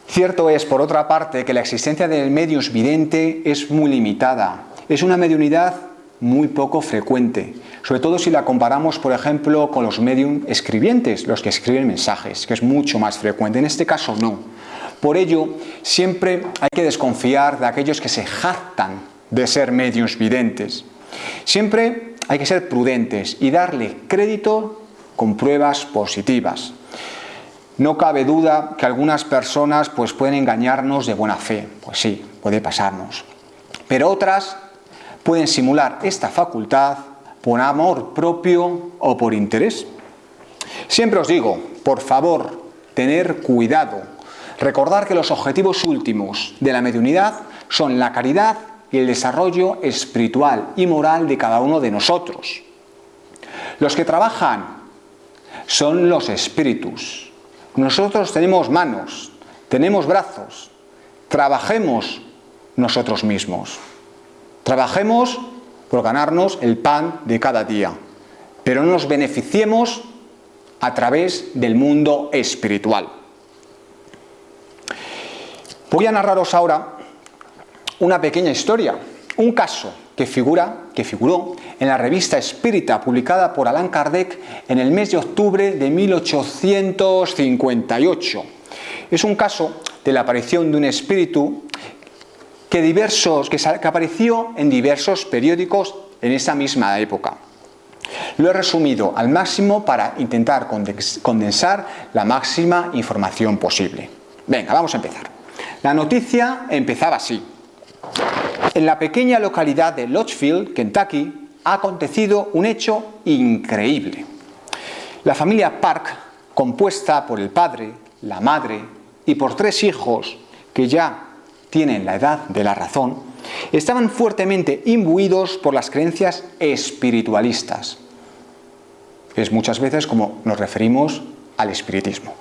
Cierto es, por otra parte, que la existencia del medius vidente es muy limitada. Es una mediunidad muy poco frecuente, sobre todo si la comparamos, por ejemplo, con los medium escribientes, los que escriben mensajes, que es mucho más frecuente. En este caso, no. Por ello, siempre hay que desconfiar de aquellos que se jactan de ser mediums videntes. Siempre hay que ser prudentes y darle crédito con pruebas positivas. No cabe duda que algunas personas pues, pueden engañarnos de buena fe. Pues sí, puede pasarnos. Pero otras pueden simular esta facultad por amor propio o por interés. Siempre os digo, por favor, tener cuidado. Recordar que los objetivos últimos de la mediunidad son la caridad y el desarrollo espiritual y moral de cada uno de nosotros. Los que trabajan son los espíritus. Nosotros tenemos manos, tenemos brazos. Trabajemos nosotros mismos. Trabajemos por ganarnos el pan de cada día, pero no nos beneficiemos a través del mundo espiritual. Voy a narraros ahora una pequeña historia, un caso que figuró en la revista Espírita publicada por Allan Kardec en el mes de octubre de 1858. Es un caso de la aparición de un espíritu que apareció en diversos periódicos en esa misma época. Lo he resumido al máximo para intentar condensar la máxima información posible. Venga, vamos a empezar. La noticia empezaba así. En la pequeña localidad de Lodgefield, Kentucky, ha acontecido un hecho increíble. La familia Park, compuesta por el padre, la madre y por 3 hijos que ya tienen la edad de la razón, estaban fuertemente imbuidos por las creencias espiritualistas. Es muchas veces como nos referimos al espiritismo.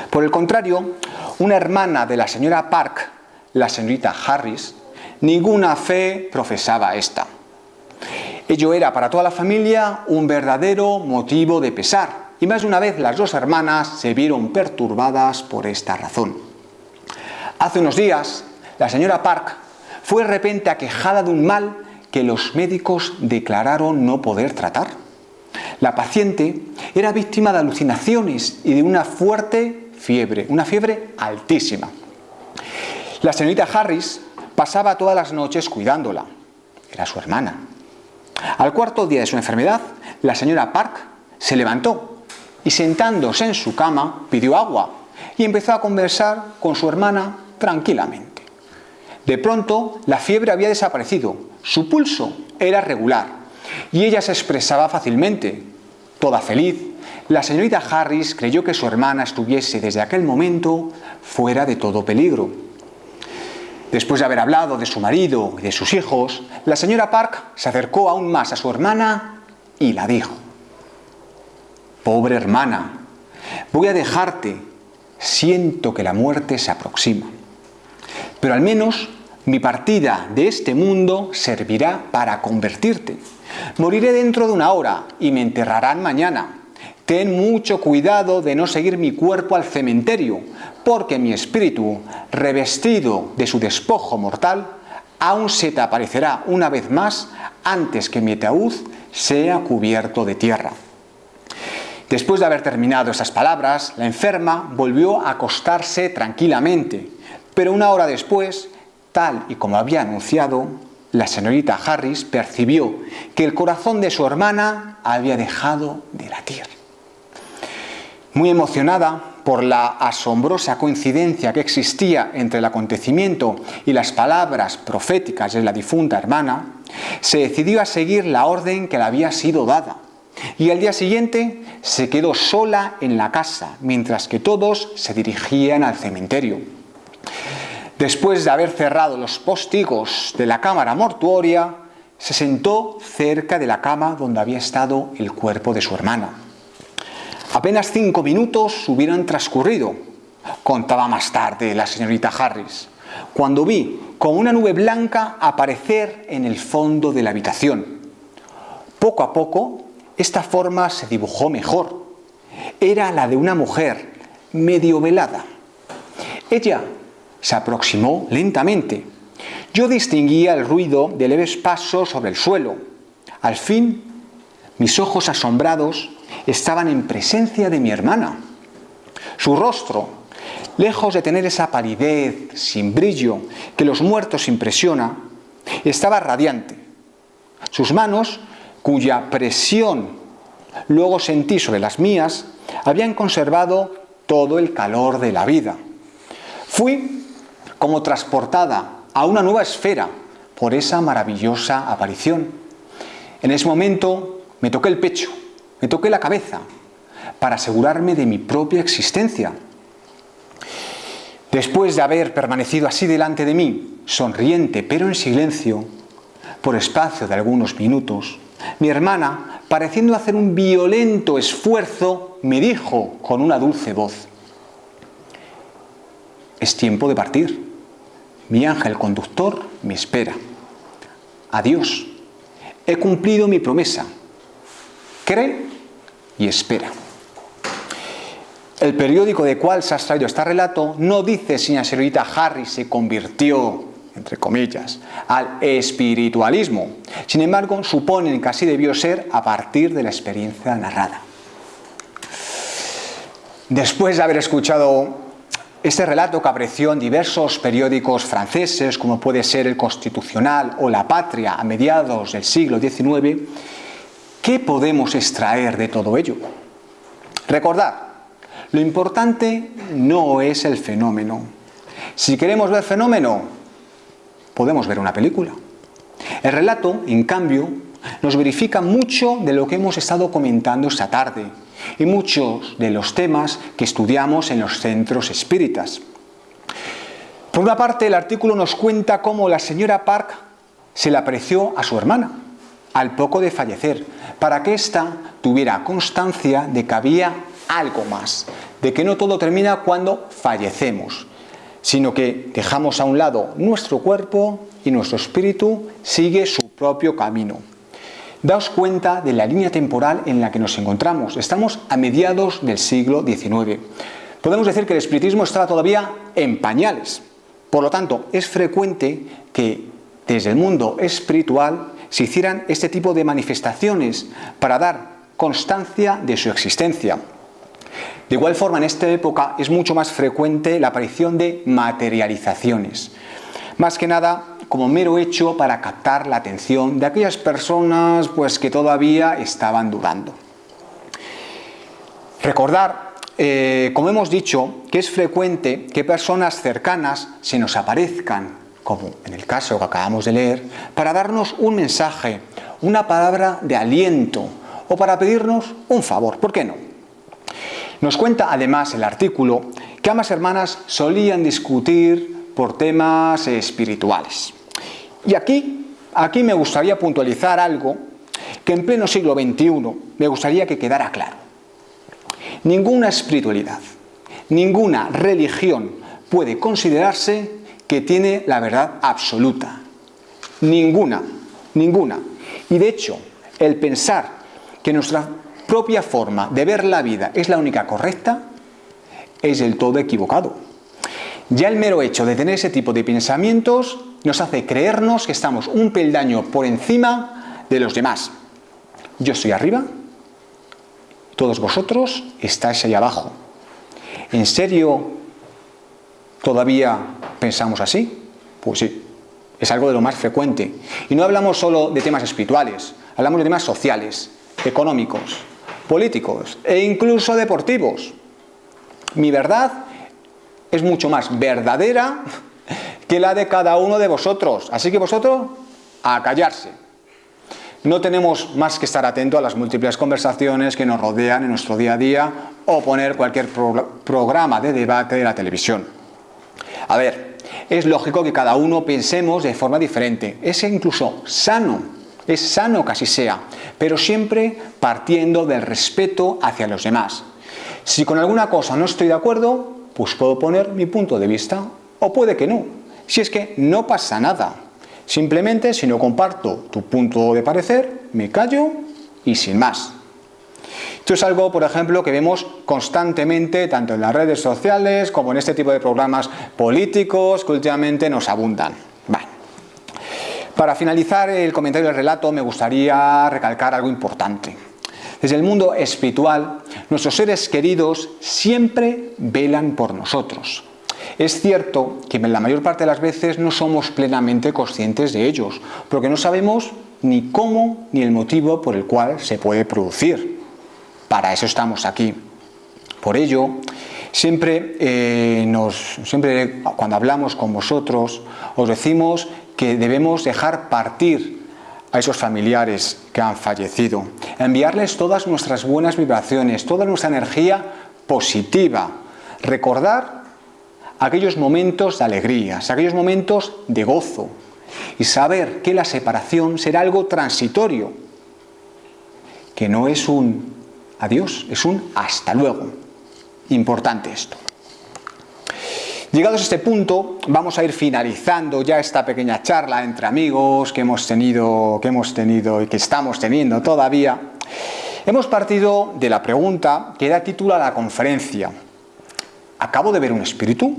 Por el contrario, una hermana de la señora Park, la señorita Harris, ninguna fe profesaba esta. Ello era para toda la familia un verdadero motivo de pesar, y más de una vez las 2 hermanas se vieron perturbadas por esta razón. Hace unos días, la señora Park fue de repente aquejada de un mal que los médicos declararon no poder tratar. La paciente era víctima de alucinaciones y de una fuerte fiebre, una fiebre altísima. La señorita Harris pasaba todas las noches cuidándola. Era su hermana. Al 4.º día de su enfermedad, la señora Park se levantó y, sentándose en su cama, pidió agua y empezó a conversar con su hermana tranquilamente. De pronto, la fiebre había desaparecido, su pulso era regular y ella se expresaba fácilmente. Toda feliz, la señorita Harris creyó que su hermana estuviese desde aquel momento fuera de todo peligro. Después de haber hablado de su marido y de sus hijos, la señora Park se acercó aún más a su hermana y la dijo: «Pobre hermana, voy a dejarte, siento que la muerte se aproxima. Pero al menos mi partida de este mundo servirá para convertirte. Moriré dentro de 1 hora y me enterrarán mañana. Ten mucho cuidado de no seguir mi cuerpo al cementerio, porque mi espíritu, revestido de su despojo mortal, aún se te aparecerá una vez más antes que mi ataúd sea cubierto de tierra». Después de haber terminado esas palabras, la enferma volvió a acostarse tranquilamente, pero 1 hora después, tal y como había anunciado, la señorita Harris percibió que el corazón de su hermana había dejado de latir. Muy emocionada por la asombrosa coincidencia que existía entre el acontecimiento y las palabras proféticas de la difunta hermana, se decidió a seguir la orden que le había sido dada, y al día siguiente se quedó sola en la casa mientras que todos se dirigían al cementerio. Después de haber cerrado los postigos de la cámara mortuoria, se sentó cerca de la cama donde había estado el cuerpo de su hermana. Apenas 5 minutos hubieran transcurrido, contaba más tarde la señorita Harris, cuando vi como una nube blanca aparecer en el fondo de la habitación. Poco a poco, esta forma se dibujó mejor. Era la de una mujer medio velada. Ella se aproximó lentamente. Yo distinguía el ruido de leves pasos sobre el suelo. Al fin, mis ojos asombrados estaban en presencia de mi hermana. Su rostro, lejos de tener esa palidez sin brillo que los muertos impresiona, estaba radiante. Sus manos, cuya presión luego sentí sobre las mías, habían conservado todo el calor de la vida. Fui como transportada a una nueva esfera por esa maravillosa aparición. En ese momento me toqué el pecho, me toqué la cabeza, para asegurarme de mi propia existencia. Después de haber permanecido así delante de mí, sonriente pero en silencio, por espacio de algunos minutos, mi hermana, pareciendo hacer un violento esfuerzo, me dijo con una dulce voz: «Es tiempo de partir. Mi ángel conductor me espera. Adiós. He cumplido mi promesa. Cree y espera». El periódico de cual se ha extraído este relato no dice si la señorita Harris se convirtió, entre comillas, al espiritualismo. Sin embargo, suponen que así debió ser a partir de la experiencia narrada. Después de haber escuchado este relato que apareció en diversos periódicos franceses, como puede ser El Constitucional o La Patria a mediados del siglo XIX, ¿qué podemos extraer de todo ello? Recordad, lo importante no es el fenómeno. Si queremos ver fenómeno, podemos ver una película. El relato, en cambio, nos verifica mucho de lo que hemos estado comentando esta tarde y muchos de los temas que estudiamos en los centros espíritas. Por una parte, el artículo nos cuenta cómo la señora Park se le apareció a su hermana, al poco de fallecer, para que ésta tuviera constancia de que había algo más, de que no todo termina cuando fallecemos, sino que dejamos a un lado nuestro cuerpo y nuestro espíritu sigue su propio camino. Daos cuenta de la línea temporal en la que nos encontramos. Estamos a mediados del siglo XIX. Podemos decir que el espiritismo estaba todavía en pañales. Por lo tanto, es frecuente que desde el mundo espiritual se hicieran este tipo de manifestaciones para dar constancia de su existencia. De igual forma, en esta época es mucho más frecuente la aparición de materializaciones. Más que nada como mero hecho para captar la atención de aquellas personas que todavía estaban dudando. Recordar, como hemos dicho, que es frecuente que personas cercanas se nos aparezcan, como en el caso que acabamos de leer, para darnos un mensaje, una palabra de aliento o para pedirnos un favor. ¿Por qué no? Nos cuenta además el artículo que ambas hermanas solían discutir por temas espirituales. Y aquí me gustaría puntualizar algo que en pleno siglo XXI me gustaría que quedara claro. Ninguna espiritualidad, ninguna religión puede considerarse que tiene la verdad absoluta. Ninguna. Y de hecho, el pensar que nuestra propia forma de ver la vida es la única correcta es del todo equivocado. Ya el mero hecho de tener ese tipo de pensamientos nos hace creernos que estamos un peldaño por encima de los demás. Yo estoy arriba, todos vosotros estáis ahí abajo. ¿En serio todavía pensamos así? Pues sí, es algo de lo más frecuente. Y no hablamos solo de temas espirituales, hablamos de temas sociales, económicos, políticos e incluso deportivos. Mi verdad es mucho más verdadera que la de cada uno de vosotros. Así que vosotros, a callarse. No tenemos más que estar atentos a las múltiples conversaciones que nos rodean en nuestro día a día o poner cualquier programa de debate de la televisión. A ver, es lógico que cada uno pensemos de forma diferente. Es incluso sano, es sano que así sea, pero siempre partiendo del respeto hacia los demás. Si con alguna cosa no estoy de acuerdo, pues puedo poner mi punto de vista, o puede que no. Si es que no pasa nada. Simplemente, si no comparto tu punto de parecer, me callo y sin más. Esto es algo, por ejemplo, que vemos constantemente, tanto en las redes sociales como en este tipo de programas políticos que últimamente nos abundan. Bueno. Para finalizar el comentario del relato, me gustaría recalcar algo importante. Desde el mundo espiritual, nuestros seres queridos siempre velan por nosotros. Es cierto que la mayor parte de las veces no somos plenamente conscientes de ellos, porque no sabemos ni cómo ni el motivo por el cual se puede producir. Para eso estamos aquí. Por ello, siempre cuando hablamos con vosotros, os decimos que debemos dejar partir a esos familiares que han fallecido, enviarles todas nuestras buenas vibraciones, toda nuestra energía positiva, recordar aquellos momentos de alegrías, aquellos momentos de gozo y saber que la separación será algo transitorio, que no es un adiós, es un hasta luego. Importante esto. Llegados a este punto, vamos a ir finalizando ya esta pequeña charla entre amigos que hemos tenido y que estamos teniendo todavía. Hemos partido de la pregunta que da título a la conferencia. ¿Acabo de ver un espíritu?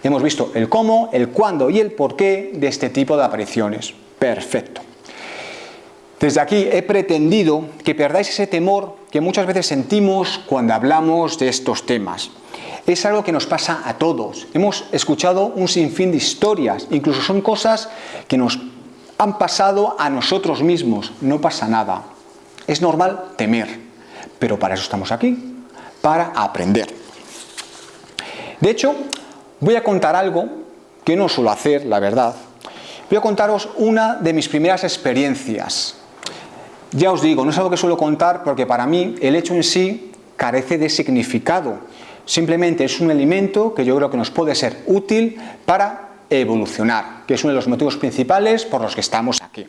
Hemos visto el cómo, el cuándo y el porqué de este tipo de apariciones. Perfecto. Desde aquí he pretendido que perdáis ese temor que muchas veces sentimos cuando hablamos de estos temas. Es algo que nos pasa a todos. Hemos escuchado un sinfín de historias, incluso son cosas que nos han pasado a nosotros mismos. No pasa nada. Es normal temer, pero para eso estamos aquí, para aprender. De hecho, voy a contar algo que no suelo hacer, la verdad. Voy a contaros una de mis primeras experiencias. Ya os digo, no es algo que suelo contar porque para mí el hecho en sí carece de significado. Simplemente es un elemento que yo creo que nos puede ser útil para evolucionar, que es uno de los motivos principales por los que estamos aquí.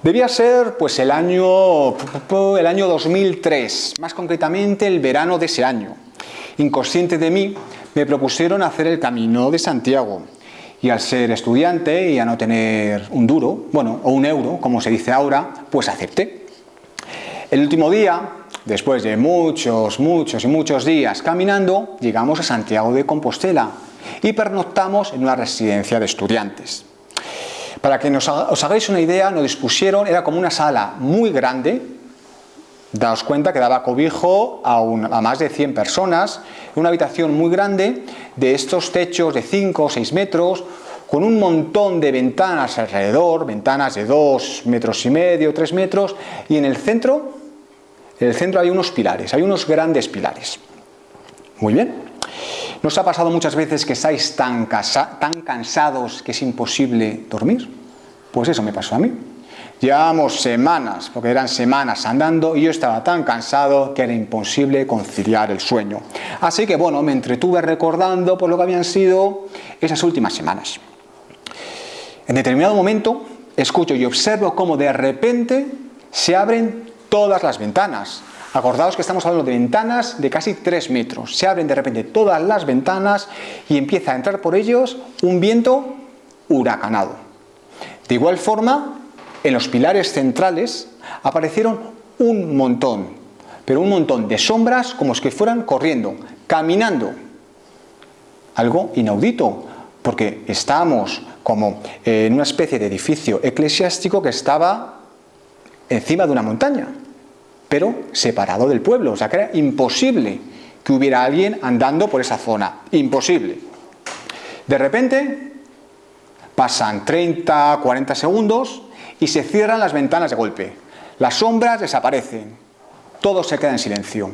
Debía ser pues el año 2003, más concretamente el verano de ese año. Inconsciente de mí, me propusieron hacer el Camino de Santiago. Y al ser estudiante y a no tener un duro, bueno, o un euro, como se dice ahora, pues acepté. El último día, después de muchos días caminando, llegamos a Santiago de Compostela y pernoctamos en una residencia de estudiantes. Para que os hagáis una idea, nos dispusieron, era como una sala muy grande, daos cuenta que daba cobijo a más de 100 personas, una habitación muy grande, de estos techos de 5 o 6 metros, con un montón de ventanas alrededor, ventanas de 2,5 metros, 3 metros, y en el centro hay unos pilares, hay unos grandes pilares. Muy bien. ¿No os ha pasado muchas veces que estáis tan cansados que es imposible dormir? Pues eso me pasó a mí. Llevábamos semanas, porque eran semanas andando, y yo estaba tan cansado que era imposible conciliar el sueño. Así que bueno, me entretuve recordando por lo que habían sido esas últimas semanas. En determinado momento escucho y observo cómo de repente se abren todas las ventanas. Acordaos que estamos hablando de ventanas de casi 3 metros. Se abren de repente todas las ventanas y empieza a entrar por ellos un viento huracanado. De igual forma, en los pilares centrales aparecieron un montón, pero un montón de sombras como si fueran corriendo, caminando. Algo inaudito, porque estábamos como en una especie de edificio eclesiástico que estaba encima de una montaña, pero separado del pueblo. O sea que era imposible que hubiera alguien andando por esa zona. Imposible. De repente pasan 30, 40 segundos y se cierran las ventanas de golpe. Las sombras desaparecen. Todo se queda en silencio.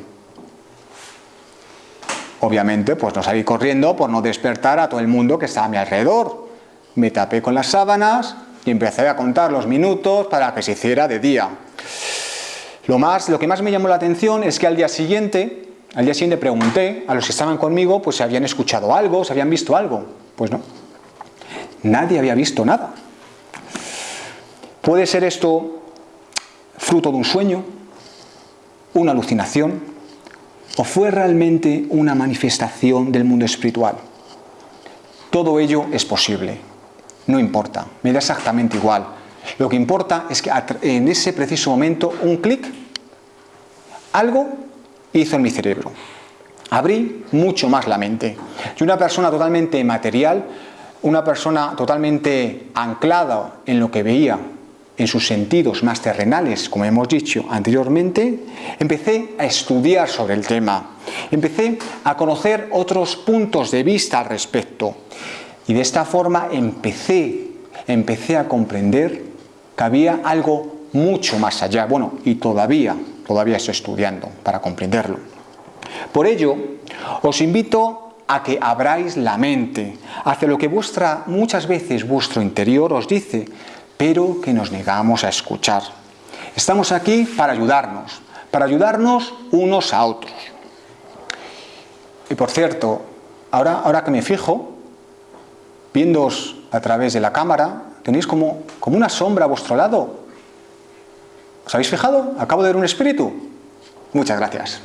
Obviamente, pues no salí corriendo por no despertar a todo el mundo que estaba a mi alrededor. Me tapé con las sábanas y empecé a contar los minutos para que se hiciera de día. Lo que más me llamó la atención es que al día siguiente pregunté a los que estaban conmigo pues si habían escuchado algo, si habían visto algo. Pues no, nadie había visto nada. ¿Puede ser esto fruto de un sueño, una alucinación, o fue realmente una manifestación del mundo espiritual? Todo ello es posible, no importa, me da exactamente igual. Lo que importa es que en ese preciso momento, un clic, algo hizo en mi cerebro. Abrí mucho más la mente. Y una persona totalmente material, una persona totalmente anclada en lo que veía, en sus sentidos más terrenales, como hemos dicho anteriormente, empecé a estudiar sobre el tema. Empecé a conocer otros puntos de vista al respecto. Y de esta forma empecé a comprender que había algo mucho más allá. Bueno, y todavía estoy estudiando para comprenderlo. Por ello, os invito a que abráis la mente hacia lo que muchas veces vuestro interior os dice, pero que nos negamos a escuchar. Estamos aquí para ayudarnos unos a otros. Y por cierto, ahora que me fijo, viéndoos a través de la cámara, tenéis como una sombra a vuestro lado. ¿Os habéis fijado? Acabo de ver un espíritu. Muchas gracias.